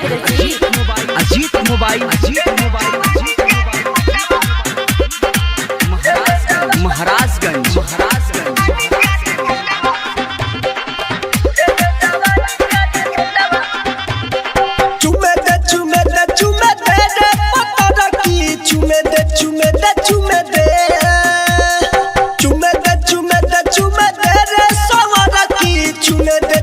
Ajit mobile Maharajganj चुमे दे रे पता की चुमे दे रे सवारा की चुमे दे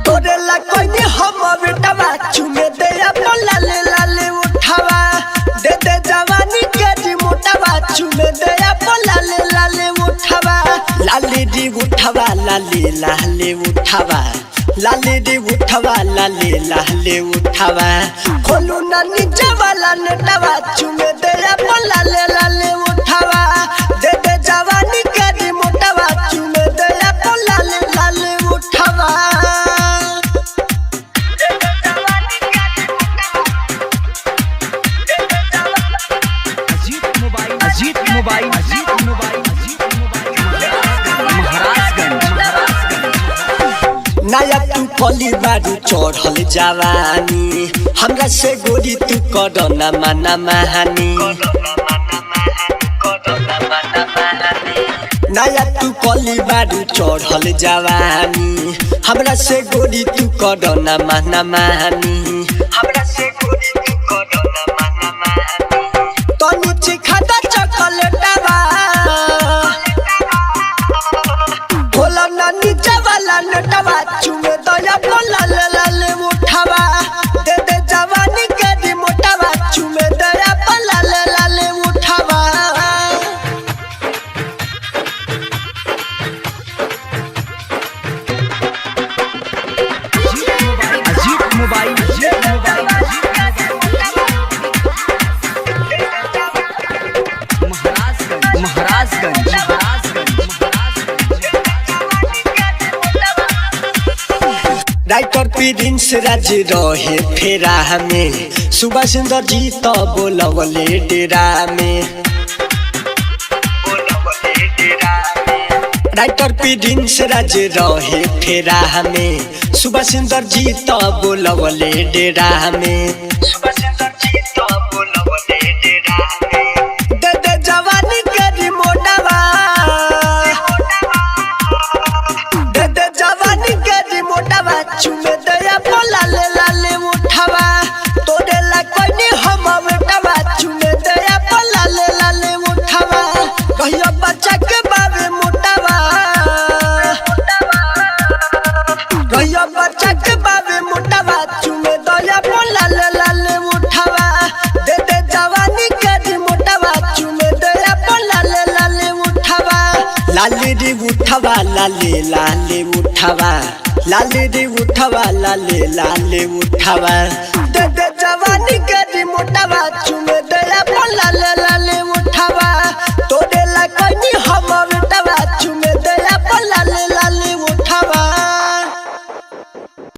तोरे ला कोई हम बेटवा चुमे दे लाले लाले उठावा दे दे जवानी के जी मोटावा चुमे दे लाले लाले उठावा लाले दी उठावा लाले लाले उठावा लाले दी उठावा लाले लाले उठावा खोलू ना नीचे वाला नेटावा चुमे दे लाले लाले उठावा दे दे जवानी के जी मोटावा चुमे दे लाले लाले उठावा अजीत मोबाइल महाराजगंज नया तू पली बारू चढ़ल जवानी हमरा से गोरी तू करना माना महानी नया तू पली बारू चढ़ल जवानी हमरा से गोरी तू करना माना महानी हमरा से गोरी तू करना माना महानी तो नीचे खाता चॉकलेटवा बोला ना नीचे वाला नटवा चुमे दया बोला लाले उठावा दे दे जवानी के दी मोटावा चुमे दया बोला लाले उठावा अजीत मोबाइल महाराजगंज राइटर प्रिंस राज रहे फेरा में सुबह सुंदर जी तो बोलवले डेरा में राइटर प्रिंस राज रहे फेरा में सुबह सुंदर जी तो बोलवले डेरा में दे दे जवानी के रिमोटवा दे दे जवानी के रिमोटवा चुमे दया बोला लाले उठावा तोरे ला कोई हम बेटवा चुमे दया बोला लाले उठावा कहियो बच्चा के बाबे मोटावा कहियो बच्चा के बाबे मोटावा चुमे दया बोला लाले उठावा दे दे जवानी के रिमोटवा चुमे दया बोला लाले उठावा लाले रे उठावा लाले लाले उठावा लाले रे उठावा लाले लाले उठावा दे दे जवानी के रिमोटवा चुमे दया बोला